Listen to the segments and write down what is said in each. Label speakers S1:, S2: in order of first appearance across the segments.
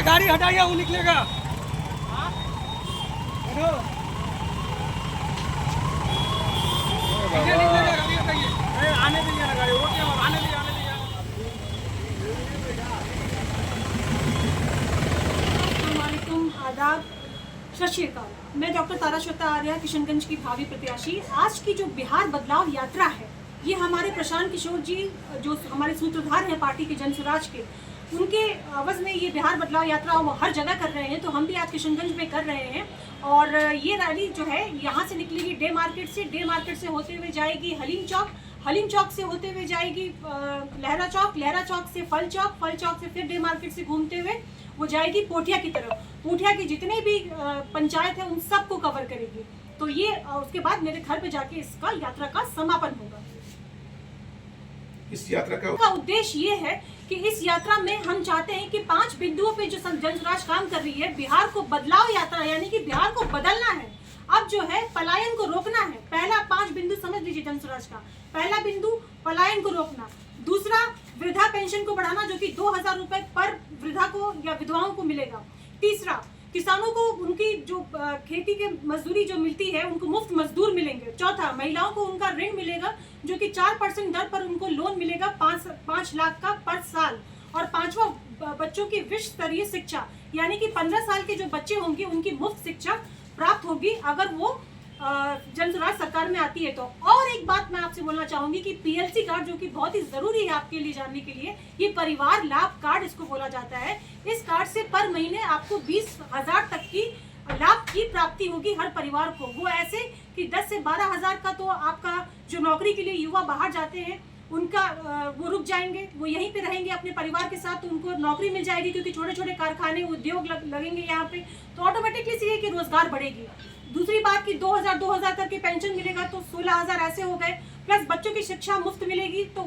S1: गाड़ी हटाइए, वो निकलेगा। आने दीजिए ना गाड़ी, वो क्या आने दीजिए, आने दीजिए।
S2: अस्सलामुअलैकुम, आदाब, सत श्री अकाल। मैं डॉक्टर तारा श्वेता आर्या, किशनगंज की भावी प्रत्याशी। आज की जो बिहार बदलाव यात्रा है, ये हमारे प्रशांत किशोर जी, जो हमारे सूत्रधार हैं पार्टी के जनसुराज के, उनके आवाज़ में ये बिहार बदलाव यात्रा वो हर जगह कर रहे हैं। तो हम भी आज किशनगंज में कर रहे हैं। और ये रैली जो है यहाँ से निकलेगी डे मार्केट से, डे मार्केट से होते हुए जाएगी हलीम चौक, हलीम चौक से होते हुए जाएगी लहरा चौक, लहरा चौक से फल चौक, फल चौक से फिर डे मार्केट से घूमते हुए वो जाएगी पोठिया की तरफ। पोठिया के जितने भी पंचायत है उन सबको कवर करेगी। तो ये उसके बाद मेरे घर पे जाके इसका यात्रा का समापन होगा।
S3: इस यात्रा
S2: का उद्देश्य ये है कि इस यात्रा में हम चाहते हैं कि 5 बिंदुओं पे जो जनसुराज काम कर रही है, बिहार को बदलाव यात्रा, यानी कि बिहार को बदलना है। अब जो है पलायन को रोकना है। पहला 5 बिंदु समझ लीजिए जनसुराज का। पहला बिंदु पलायन को रोकना, दूसरा वृद्धा पेंशन को बढ़ाना जो कि 2000 रुपए पर वृद्धा को या विधवाओं को मिलेगा। तीसरा, किसानों को उनकी जो खेती के मजदूरी जो मिलती है उनको मुफ्त मजदूर मिलेंगे। चौथा, महिलाओं को उनका ऋण मिलेगा जो कि 4% दर पर उनको लोन मिलेगा 5 लाख का पर साल। और पांचवा, बच्चों की विश्व स्तरीय शिक्षा, यानी कि 15 साल के जो बच्चे होंगे उनकी मुफ्त शिक्षा प्राप्त होगी अगर वो जनसुराज सरकार में आती है तो। और एक बात मैं आपसे बोलना चाहूंगी कि पीएलसी कार्ड जो कि बहुत ही जरूरी है आपके लिए जानने के लिए, ये परिवार लाभ कार्ड इसको बोला जाता है। इस कार्ड से पर महीने आपको 20,000 तक की लाभ की प्राप्ति होगी हर परिवार को। वो ऐसे कि 10 से 12,000 का तो आपका जो नौकरी के लिए युवा बाहर जाते हैं उनका वो रुक जाएंगे, वो यहीं पे रहेंगे अपने परिवार के साथ, तो उनको नौकरी मिल जाएगी क्योंकि छोटे छोटे कारखाने उद्योग लगेंगे यहाँ पे, तो ऑटोमेटिकली से ये कि रोजगार बढ़ेगी। दूसरी बात कि 2000 तक की पेंशन मिलेगा तो 16,000 ऐसे हो गए, प्लस बच्चों की शिक्षा मुफ्त मिलेगी तो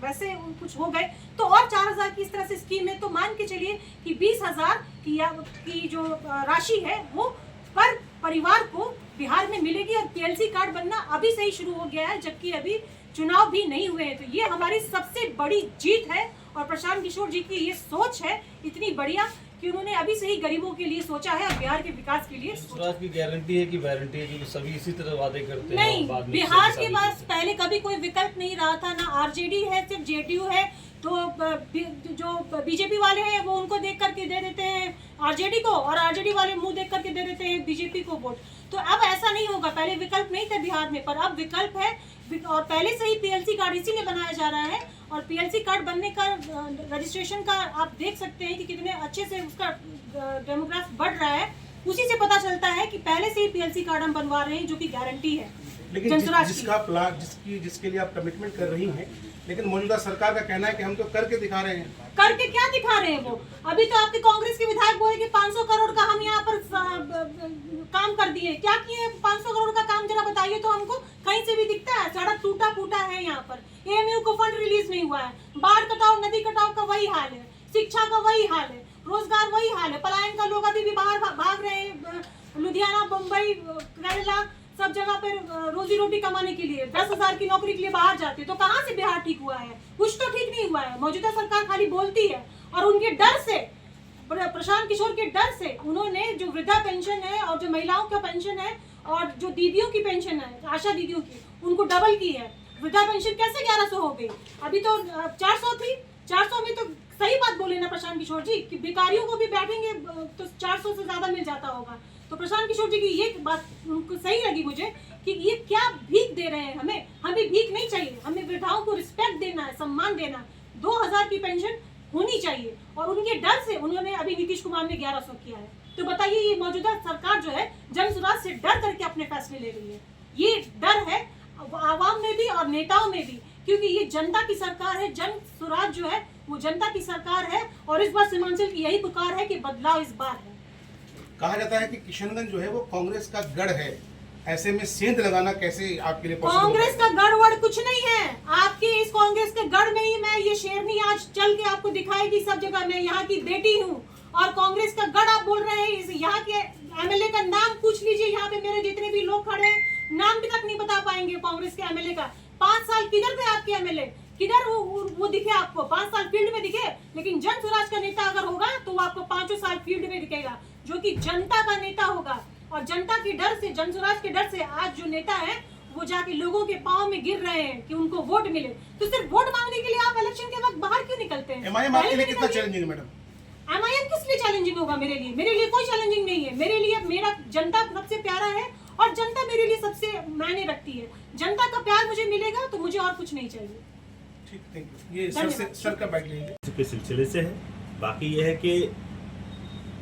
S2: वैसे कुछ हो गए, तो और 4,000 की इस तरह से स्कीम है। तो मान के चलिए कि 20,000 की जो राशि है वो पर परिवार को बिहार में मिलेगी। और पीएलसी कार्ड बनना अभी से ही शुरू हो गया है, जबकि अभी चुनाव भी नहीं हुए हैं। तो ये हमारी सबसे बड़ी जीत है और प्रशांत किशोर जी की ये सोच है इतनी बढ़िया कि उन्होंने अभी से ही गरीबों के लिए सोचा है और बिहार के विकास के लिए सोचा।
S4: की गारंटी है कि वारंटी है कि सभी इसी तरह वादे करते हैं?
S2: नहीं, बिहार के पास पहले कभी कोई विकल्प नहीं रहा था, ना आरजेडी है, सिर्फ जेडीयू है। तो जो बीजेपी वाले हैं वो उनको देख करके दे देते हैं आरजेडी को, और आरजेडी वाले मुंह देख करके दे देते हैं बीजेपी को वोट। तो अब ऐसा नहीं होगा। पहले विकल्प नहीं थे बिहार में, पर अब विकल्प है। और पहले से ही पीएलसी कार्ड इसीलिए बनाया जा रहा है। और पीएलसी कार्ड बनने का रजिस्ट्रेशन का आप देख सकते हैं कि कितने अच्छे से उसका डेमोग्राफ बढ़ रहा है। उसी से पता चलता है कि पहले से ही पीएलसी कार्ड हम बनवा रहे हैं, जो कि गारंटी है।
S3: लेकिन जिसका प्लान जिसके लिए आप कमिटमेंट कर रही हैं, लेकिन मौजूदा सरकार का कहना है कि हम तो करके दिखा रहे हैं।
S2: करके क्या दिखा रहे हैं वो? अभी तो आपके कांग्रेस के विधायक बोले कि 500 करोड़ का हम यहाँ पर काम कर दिए। क्या किए 500 करोड़ का काम? जरा बताइए तो हमको। कहीं से भी दिखता है? सड़क टूटा फूटा है यहाँ पर, एएमयू को फंड रिलीज नहीं हुआ है, बाढ़ कटाव नदी कटाव का वही हाल है, शिक्षा का वही हाल है, रोजगार वही हाल है, पलायन का लोग अभी भी बाहर भाग रहे हैं, लुधियाना, मुंबई, केरला, सब जगह पे रोजी रोटी कमाने के लिए 10,000 की नौकरी के लिए बाहर जाते। तो कहाँ से बिहार ठीक हुआ है? कुछ तो ठीक नहीं हुआ है। मौजूदा सरकार खाली बोलती है और उनके डर से, प्रशांत किशोर के डर से, उन्होंने जो वृद्धा पेंशन है और जो महिलाओं का पेंशन है और जो दीदियों की पेंशन है, आशा दीदियों की, उनको डबल की है। वृद्धा पेंशन कैसे 1100 हो गई? अभी तो 400 थी। 400 में तो सही बात बोले ना प्रशांत किशोर जी कि भिखारियों को भी बैठेंगे तो 400 से ज्यादा मिल जाता होगा। तो प्रशांत किशोर जी की ये बात उनको सही लगी मुझे कि ये क्या भीख दे रहे हैं हमें। हमें भीख नहीं चाहिए, हमें वृद्धाओं को रिस्पेक्ट देना है, सम्मान देना। 2000 की पेंशन होनी चाहिए और उनके डर से उन्होंने अभी नीतीश कुमार ने 1100 किया है। तो बताइए ये मौजूदा सरकार जो है जनसुराज से डर करके अपने फैसले ले रही है। ये डर है आवाम में भी और नेताओं में भी, क्योंकि ये जनता की सरकार है। जनसुराज जो है वो जनता की सरकार है और इस बार सीमांचल की यही पुकार है कि बदलाव इस बार है।
S3: कहा जाता है कि किशनगंज जो है वो कांग्रेस का गढ़ है, ऐसे में सेंध लगाना कैसे आपके लिए पॉसिबल?
S2: कांग्रेस का गढ़ वड़ कुछ नहीं है। आपके इस कांग्रेस के गढ़ में ही मैं ये शेरनी आज चल के आपको दिखाएगी सब जगह। मैं यहाँ की बेटी हूँ और कांग्रेस का गढ़ आप बोल रहे हैं। यहाँ के एमएलए का नाम पूछ लीजिए, यहाँ पे मेरे जितने भी लोग खड़े हैं नाम भी तक नहीं बता पाएंगे कांग्रेस के एमएलए का। 5 साल किधर थे आपके एमएलए? किधर वो दिखे आपको? 5 साल फील्ड में दिखे? लेकिन जन स्वराज का नेता अगर होगा तो वो आपको 5 साल फील्ड में दिखेगा, जो कि जनता का नेता होगा। और जनता के डर से, जन स्वराज के डर से आज जो नेता है वो जाके लोगों के पांव में गिर रहे हैं कि उनको वोट मिले। तो सिर्फ वोट मांगने के लिए आप इलेक्शन के वक्त बाहर क्यों निकलते हैं?
S3: एमआईएम आपके लिए कितना चैलेंजिंग है मैडम?
S2: एमआईएम किस लिए चैलेंजिंग होगा? मेरे लिए कोई चैलेंजिंग नहीं है। मेरे लिए मेरा जनता सबसे प्यारा है और जनता मेरे लिए सबसे मायने रखती है। जनता का प्यार मुझे मिलेगा तो मुझे और कुछ नहीं चाहिए।
S3: ठीक, थैंक यू। ये सर का बाइक लेंगे
S5: के सिलसिले से है। बाकी यह है कि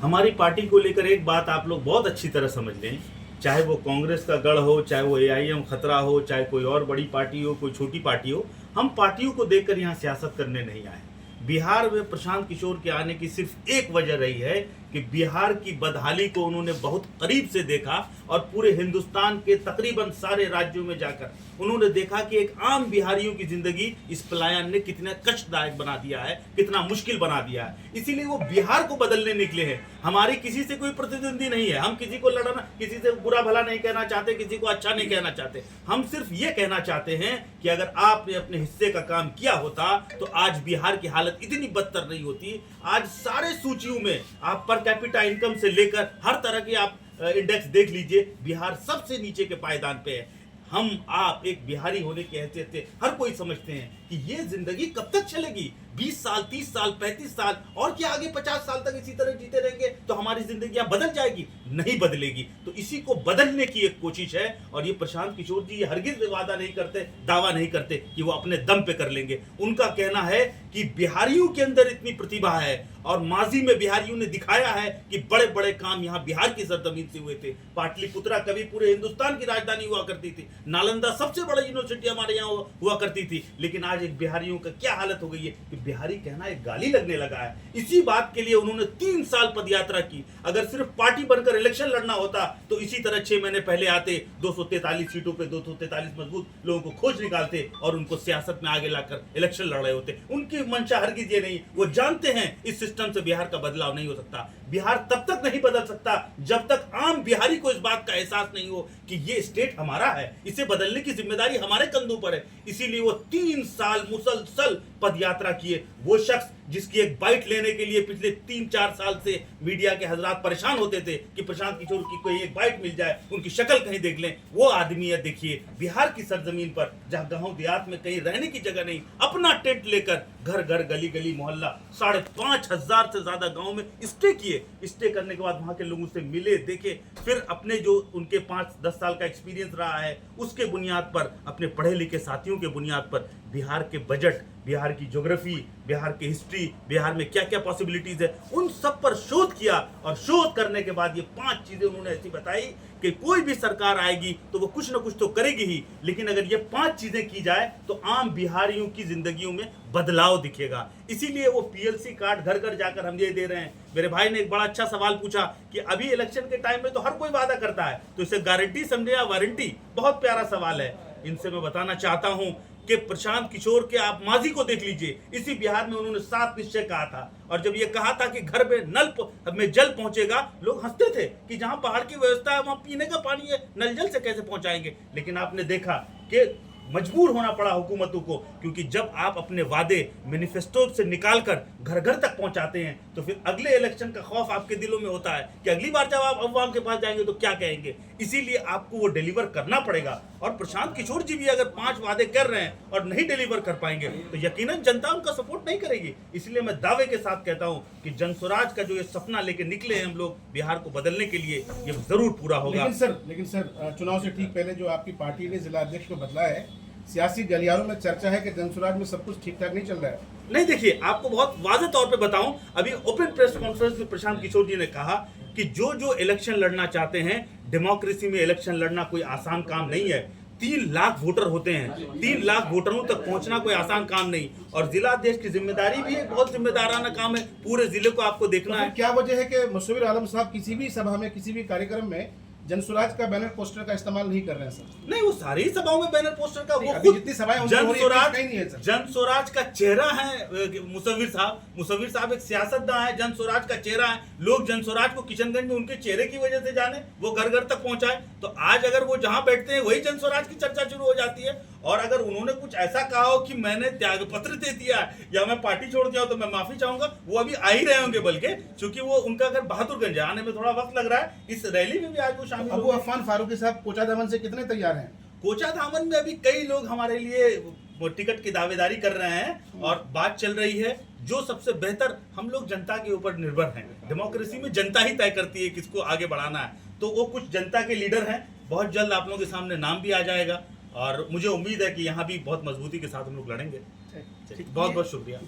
S5: हमारी पार्टी को लेकर एक बात आप लोग बहुत अच्छी तरह समझ लें, चाहे वो कांग्रेस का गढ़ हो, चाहे वो एआईएम खतरा हो, चाहे कोई और बड़ी पार्टी हो, कोई छोटी पार्टी हो, हम पार्टियों को देखकर यहाँ सियासत करने नहीं आए। बिहार में प्रशांत किशोर के आने की सिर्फ एक वजह रही है कि बिहार की बदहाली को उन्होंने बहुत करीब से देखा और पूरे हिंदुस्तान के तकरीबन सारे राज्यों में जाकर उन्होंने देखा कि एक आम बिहारियों की जिंदगी इस पलायन ने कितना कष्टदायक बना दिया है, कितना मुश्किल बना दिया है। इसीलिए वो बिहार को बदलने निकले हैं। हमारी किसी से कोई प्रतिद्वंदी नहीं है, हम किसी को लड़ना, किसी से बुरा भला नहीं कहना चाहते, किसी को अच्छा नहीं कहना चाहते। हम सिर्फ ये कहना चाहते हैं कि अगर आपने अपने हिस्से का काम किया होता तो आज बिहार की हालत इतनी बदतर नहीं होती। आज सारे सूचियों में आप पर कैपिटा इनकम से लेकर हर तरह के आप इंडेक्स देख लीजिए, बिहार सबसे नीचे के पायदान पे है। हम आप एक बिहारी होने की हैसियत से हर कोई समझते हैं कि ये जिंदगी कब तक चलेगी? 20 साल, 30 साल, 35 साल और क्या आगे 50 साल तक इसी तरह जीते रहेंगे तो हमारी जिंदगी बदल जाएगी? नहीं बदलेगी। तो इसी को बदलने की एक कोशिश है और ये प्रशांत किशोर जी हरगिज वादा नहीं करते, दावा नहीं करते कि वो अपने दम पे कर लेंगे। उनका कहना है कि बिहारियों के अंदर इतनी प्रतिभा है और माजी में बिहारियों ने दिखाया है कि बड़े बड़े काम यहाँ बिहार की सरजमीन से हुए थे। पाटलिपुत्रा कभी पूरे हिंदुस्तान की राजधानी हुआ करती थी, नालंदा सबसे बड़ी यूनिवर्सिटी हमारे यहाँ हुआ करती थी, लेकिन आज एक बिहारियों का क्या हालत हो गई है कि बिहारी कहना एक गाली लगने लगा है। इसी बात के लिए उन्होंने 3 साल पदयात्रा की। अगर सिर्फ पार्टी बनकर इलेक्शन लड़ना होता तो इसी तरह 6 महीने पहले आते, 243 सीटों पे 243 मजबूत लोगों को खोज निकालते और उनको सियासत में आगे लाकर इलेक्शन लड़ रहे होते। उनकी मंशा हरगिज ये नहीं, वो जानते हैं इस सिस्टम से बिहार का बदलाव नहीं हो सकता। बिहार तब तक नहीं बदल सकता जब तक आम बिहारी को इस बात का एहसास नहीं हो कि ये स्टेट हमारा है, इसे बदलने की जिम्मेदारी हमारे कंधों पर है। इसीलिए वो 3 साल मुसलसल पदयात्रा किए। वो शख्स जिसकी एक बाइट लेने के लिए पिछले 3-4 साल से मीडिया के हजरात परेशान होते थे कि प्रशांत किशोर की कोई एक बाइट मिल जाए, उनकी शक्ल कहीं देख लें, वो आदमी है देखिए बिहार की सरजमीन पर जहां गांव देहात में कहीं रहने की जगह नहीं, अपना टेंट लेकर घर घर गली गली मोहल्ला 5,500 से ज्यादा गाँव में स्टे किए। स्टे करने के बाद वहां के लोगों से मिले, देखे, फिर अपने जो उनके 5-10 साल का एक्सपीरियंस रहा है उसके बुनियाद पर, अपने पढ़े लिखे साथियों के बुनियाद पर बिहार के बजट, बिहार की ज्योग्राफी, बिहार की हिस्ट्री, बिहार में क्या क्या पॉसिबिलिटीज है, उन सब पर शोध किया। और शोध करने के बाद ये 5 चीजें उन्होंने ऐसी बताई कि कोई भी सरकार आएगी तो वो कुछ ना कुछ तो करेगी ही, लेकिन अगर ये 5 चीजें की जाए तो आम बिहारियों की जिंदगियों में बदलाव दिखेगा। इसीलिए वो पीएलसी कार्ड घर घर जाकर हम ये दे रहे हैं। मेरे भाई ने एक बड़ा अच्छा सवाल पूछा कि अभी इलेक्शन के टाइम में तो हर कोई वादा करता है, तो इसे गारंटी समझे या वारंटी? बहुत प्यारा सवाल है। इनसे मैं बताना चाहता हूं कि प्रशांत किशोर के आप माजी को देख लीजिए। इसी बिहार में उन्होंने 7 निश्चय कहा था और जब ये कहा था कि घर में नल में जल पहुंचेगा, लोग हंसते थे कि जहां पहाड़ की व्यवस्था है वहां पीने का पानी है, नल जल से कैसे पहुंचाएंगे। लेकिन आपने देखा कि मजबूर होना पड़ा हुकूमतों को, क्योंकि जब आप अपने वादे मैनिफेस्टो से निकालकर घर घर तक पहुंचाते हैं तो फिर अगले इलेक्शन का खौफ आपके दिलों में होता है कि अगली बार जब आप अवाम के पास जाएंगे तो क्या कहेंगे। इसीलिए आपको वो डिलीवर करना पड़ेगा। और प्रशांत किशोर जी भी अगर 5 वादे कर रहे हैं और नहीं डिलीवर कर पाएंगे तो यकीनन जनता उनका सपोर्ट नहीं करेगी। इसलिए मैं दावे के साथ कहता हूं कि जन स्वराज का जो ये सपना लेके निकले हैं हम लोग बिहार को बदलने के लिए, ये जरूर पूरा होगा।
S3: लेकिन सर चुनाव से ठीक पहले जो आपकी पार्टी ने जिला अध्यक्ष को बदला है, सियासी गलियारों में चर्चा है कि जन स्वराज में सब कुछ ठीक ठाक नहीं चल रहा है।
S5: नहीं, देखिए आपको बहुत वाज़ेह तौर पे बताऊं, अभी ओपन प्रेस कॉन्फ्रेंस में प्रशांत किशोर जी ने कहा कि जो इलेक्शन लड़ना चाहते हैं, डेमोक्रेसी में इलेक्शन लड़ना कोई आसान काम नहीं है। 3 लाख वोटर होते हैं, 3 लाख वोटरों तक पहुंचना कोई आसान काम नहीं। और जिला अध्यक्ष की जिम्मेदारी भी एक बहुत जिम्मेदाराना काम है, पूरे जिले को आपको देखना है।
S3: क्या वजह है कि मुशव्विर आलम साहब किसी भी सभा में, किसी भी कार्यक्रम में जनसुराज का बैनर पोस्टर का इस्तेमाल नहीं कर रहे हैं सर।
S5: नहीं, वो सारी ही सभाओं में बैनर पोस्टर का वो
S3: अभी
S5: खुद
S3: जितनी सभाएं उनमें हो रही है, कहीं नहीं है सर।
S5: जनस्वराज का चेहरा है मुसव्विर साहब एक सियासतदान है, जनस्वराज का चेहरा है। लोग जनस्वराज को किशनगंज में उनके चेहरे की वजह से जाने, वो घर घर तक पहुंचाए। तो आज अगर वो जहां बैठते हैं वही जनस्वराज की चर्चा शुरू हो जाती है। और अगर उन्होंने कुछ ऐसा कहा हो कि मैंने त्याग पत्र दे दिया है या मैं पार्टी छोड़ दिया हो तो मैं माफी चाहूंगा, वो अभी आ ही रहे होंगे, बल्कि क्योंकि वो उनका घर बहादुरगंज है, आने में थोड़ा वक्त लग रहा है। इस रैली में भी आज वो शामिल
S3: अबू अफान फारूकी साहब कोचाधामन से कितने तैयार हैं?
S5: कोचाधामन में अभी कई लोग हमारे लिए वो टिकट की दावेदारी कर रहे हैं और बात चल रही है। जो सबसे बेहतर, हम लोग जनता के ऊपर निर्भर हैं, डेमोक्रेसी में जनता ही तय करती है किसको आगे बढ़ाना है। तो वो कुछ जनता के लीडर हैं, बहुत जल्द आप लोगों के सामने नाम भी आ जाएगा और मुझे उम्मीद है कि यहाँ भी बहुत मजबूती के साथ हम लोग लड़ेंगे। बहुत बहुत शुक्रिया।